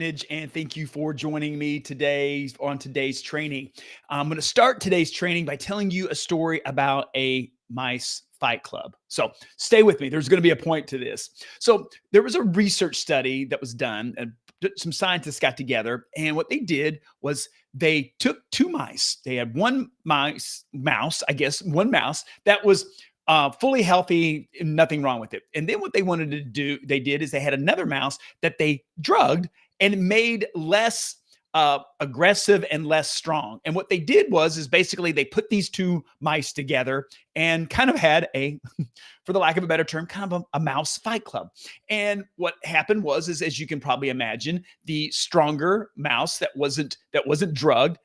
And thank you for joining me today on today's training. I'm going to start today's training by telling you a story about a mice fight club. So stay with me. There's going to be a point to this. So there was a research study that was done, and some scientists got together, and what they did was they took two mice. They had one mouse, I guess, one mouse that was fully healthy, nothing wrong with it. And then what they wanted to do, they did is they had another mouse that they drugged and made less aggressive and less strong. And what they did was is basically they put these two mice together and kind of had a, for the lack of a better term, kind of a mouse fight club. And what happened was is, as you can probably imagine, the stronger mouse that wasn't drugged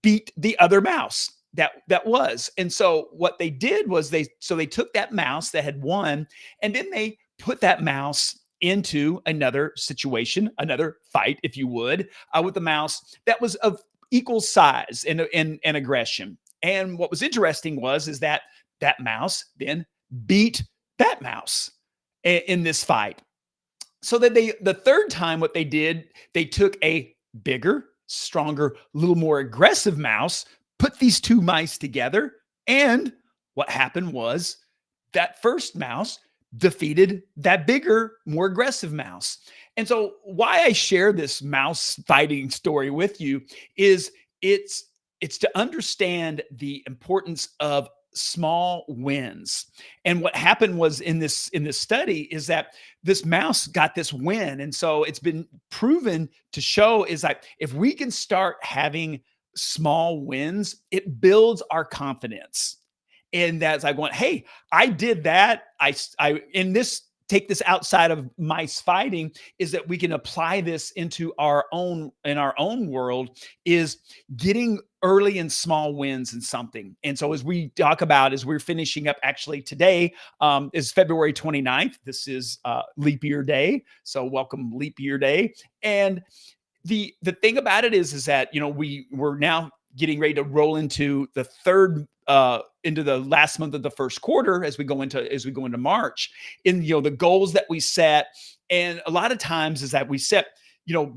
beat the other mouse that was. And so what they did was they took that mouse that had won, and then they put that mouse into another situation, another fight, if you would, with the mouse that was of equal size and aggression. And what was interesting was is that that mouse then beat that mouse in this fight. So that the third time, what they did, they took a bigger, stronger, little more aggressive mouse, put these two mice together, and what happened was that first mouse defeated that bigger, more aggressive mouse. And so why I share this mouse fighting story with you is it's to understand the importance of small wins. And what happened was in this study is that this mouse got this win. And so it's been proven to show is that if we can start having small wins, it builds our confidence. And that's like going, hey, I did that. I in this take this outside of mice fighting is that we can apply this into our own world is getting early and small wins in something. And so as we talk about, as we're finishing up actually today is February 29th. This is leap year day. So welcome leap year day. And the thing about it is that, we're now getting ready to roll into the third into the last month of the first quarter as we go into March. In the goals that we set, and a lot of times is that we set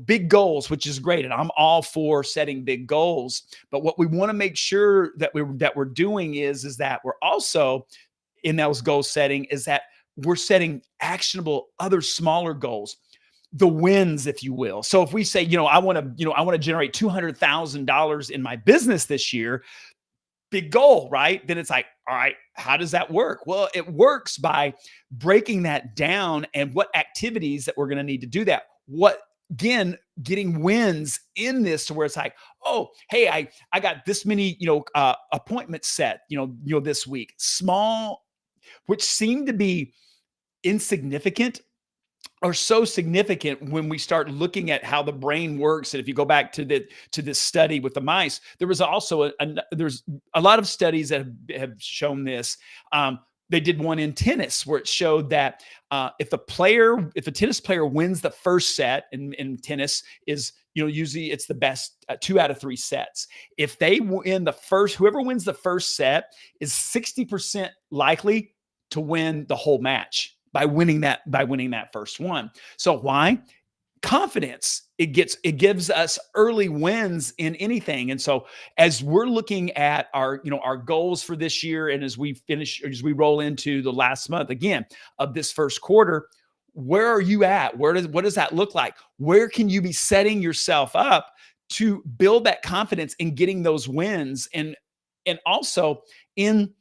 big goals, which is great, and I'm all for setting big goals. But what we want to make sure that we're doing is that we're also in those goal setting is that we're setting actionable other smaller goals, the wins, if you will. So if we say, I want to generate $200,000 in my business this year, big goal, right? Then it's like, all right, how does that work? Well, it works by breaking that down and what activities that we're going to need to do that. What, again, getting wins in this to where it's like, oh, hey, I got this many, appointments set, this week, small, which seem to be insignificant are so significant when we start looking at how the brain works. And if you go back to this study with the mice, there was also there's a lot of studies that have shown this. They did one in tennis where it showed that if a tennis player wins the first set in tennis is, usually it's the best 2 out of 3 sets. If they win whoever wins the first set is 60% likely to win the whole match by winning that first one. So why? Confidence. It gives us early wins in anything. And so as we're looking at our goals for this year, and as we roll into the last month again of this first quarter, where are you at? What does that look like? Where can you be setting yourself up to build that confidence in getting those wins, and also in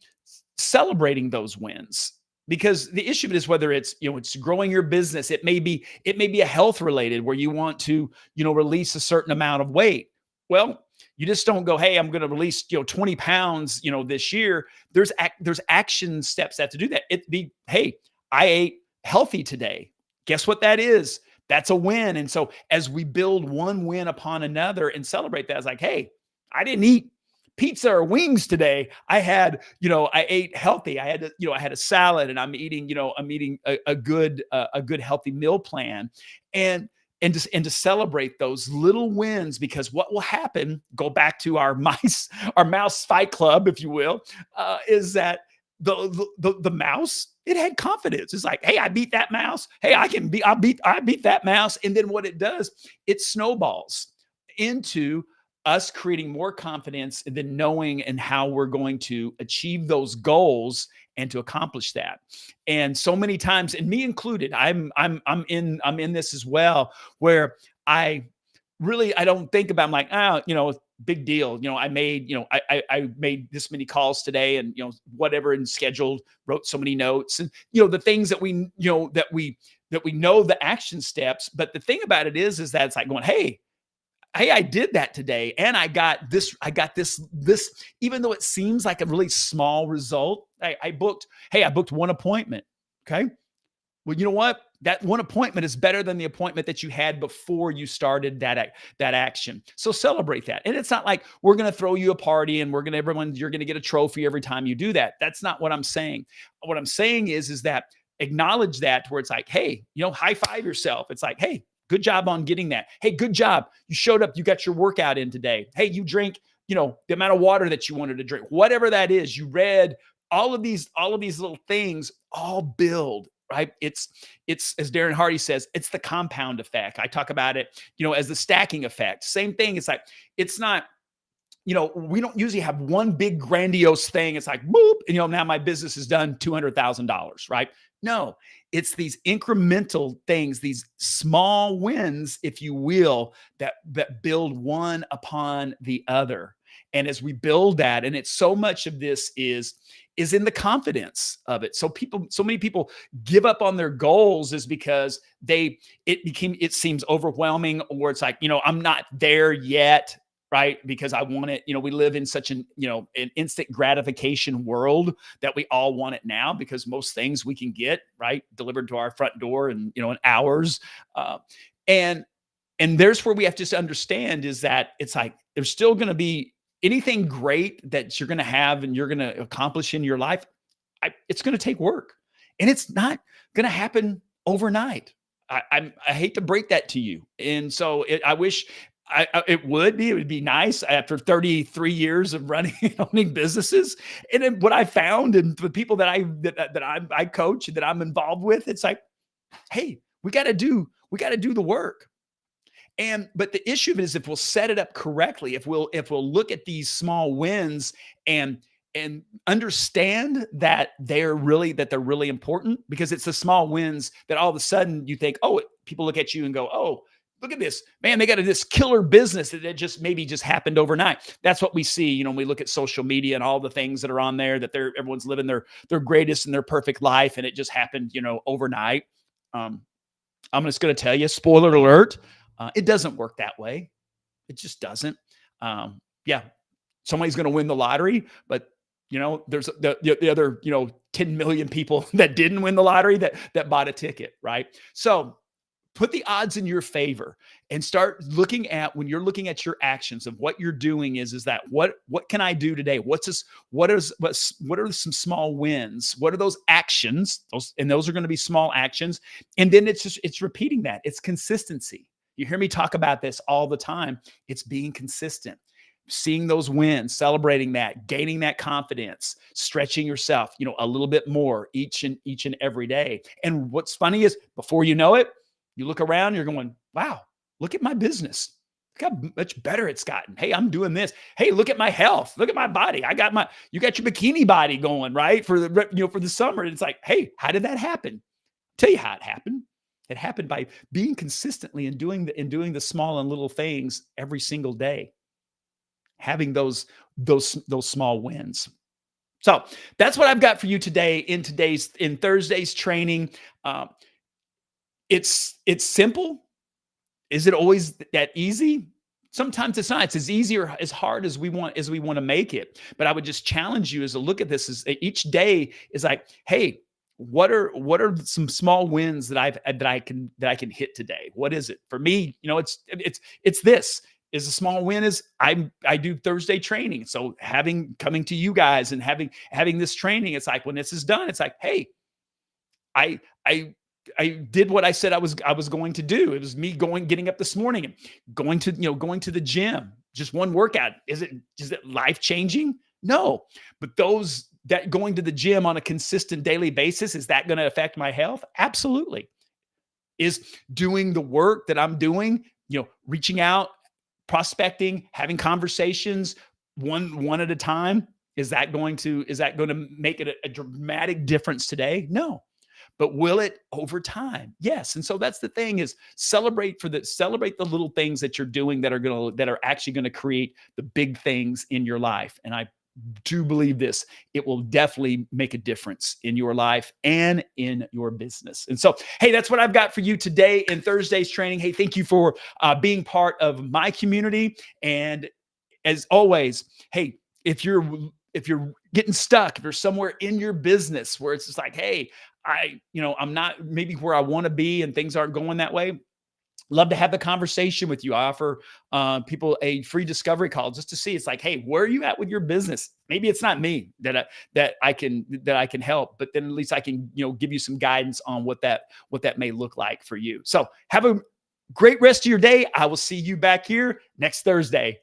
celebrating those wins? Because the issue is whether it's growing your business, it may be a health related where you want to release a certain amount of weight. Well, you just don't go, hey, I'm going to release 20 pounds this year. There's action steps that to do that. Hey, I ate healthy today. Guess what that is? That's a win. And so as we build one win upon another and celebrate that, it's like, hey, I didn't eat pizza or wings today. I ate healthy. I had a salad, and I'm eating a good healthy meal plan, and to celebrate those little wins. Because what will happen, go back to our mouse fight club, if you will, is that The mouse, it had confidence. It's like, hey, I beat that mouse. Hey, I beat that mouse. And then what it does, it snowballs into us creating more confidence and then knowing and how we're going to achieve those goals and to accomplish that. And so many times, and me included, I'm in this as well, where I I don't think about, I'm like, oh, big deal. I made, I made this many calls today and, whatever, and scheduled, wrote so many notes, and, the things that we know the action steps. But the thing about it is that it's like going, hey, I did that today, and I got this, even though it seems like a really small result. I booked one appointment. Okay. Well, you know what? That one appointment is better than the appointment that you had before you started that action. So celebrate that. And it's not like we're going to throw you a party and you're going to get a trophy every time you do that. That's not what I'm saying. What I'm saying is that acknowledge that, where it's like, hey, high five yourself. It's like, hey, good job on getting that. Hey, good job. You showed up. You got your workout in today. Hey, you drink, the amount of water that you wanted to drink, whatever that is. You read all of these little things all build. Right. It's as Darren Hardy says, it's the compound effect. I talk about it, as the stacking effect. Same thing. It's like, it's not, we don't usually have one big grandiose thing. It's like, boop, and now my business has done $200,000, right? No, it's these incremental things, these small wins, if you will, that build one upon the other. And as we build that, and it's so much of this is in the confidence of it. So many people give up on their goals is because it seems overwhelming, or it's like, I'm not there yet. Right. Because I want it, we live in such an instant gratification world that we all want it now, because most things we can get right delivered to our front door in hours. And there's where we have to understand is that it's like, there's still going to be anything great that you're going to have and you're going to accomplish in your life. It's going to take work, and it's not going to happen overnight. I hate to break that to you. And so I wish it would be nice after 33 years of owning businesses. And then what I found, and the people that I coach, that I'm involved with, it's like, hey, we got to do the work. But the issue of it is, if we'll set it up correctly, if we'll look at these small wins and understand that they're really important, because it's the small wins that all of a sudden you think, oh, people look at you and go, oh, look at this, man, they got this killer business that just happened overnight. That's what we see, when we look at social media and all the things that are on there, that everyone's living their greatest and their perfect life, and it just happened, overnight. I'm just going to tell you, spoiler alert, it doesn't work that way. It just doesn't. Yeah, somebody's going to win the lottery, but there's the other 10 million people that didn't win the lottery that bought a ticket, right? So put the odds in your favor and start looking at, when you're looking at your actions of what you're doing, is that what can I do today? What are some small wins? What are those actions? Those are going to be small actions. And then it's repeating that. It's consistency. You hear me talk about this all the time. It's being consistent, seeing those wins, celebrating that, gaining that confidence, stretching yourself, a little bit more each and every day. And what's funny is, before you know it, you look around, you're going, wow, look at my business. Look how much better it's gotten. Hey, I'm doing this. Hey, look at my health. Look at my body. You got your bikini body going, right? For the summer. And it's like, hey, how did that happen? I'll tell you how it happened. It happened by being consistently and doing the small and little things every single day, having those small wins. So that's what I've got for you today in Thursday's training. It's simple. Is it always that easy? Sometimes it's not. It's as easy or as hard as we want to make it. But I would just challenge you, as to look at this as each day is like, hey, what are some small wins that I can hit today? What is it for me? It's this. Is a small win is I do Thursday training. So coming to you guys and having this training, it's like, when this is done, it's like, hey, I did what I said I was going to do. It was me getting up this morning and going to the gym. Just one workout. Is it life changing? No, but those that going to the gym on a consistent daily basis, is that going to affect my health? Absolutely. Is doing the work that I'm doing, reaching out, prospecting, having conversations one at a time, is that going to make it a dramatic difference today? No. But will it over time? Yes. And so that's the thing, is celebrate the little things that you're doing that are actually going to create the big things in your life. And I do believe this, it will definitely make a difference in your life and in your business. And so, hey, that's what I've got for you today in Thursday's training. Hey, thank you for being part of my community. And as always, hey, if you're getting stuck, if you're somewhere in your business where it's just like, hey, I'm not maybe where I want to be and things aren't going that way, love to have the conversation with you. I offer people a free discovery call just to see. It's like, hey, where are you at with your business? Maybe it's not me that I can help, but then at least I can give you some guidance on what that may look like for you. So have a great rest of your day. I will see you back here next Thursday.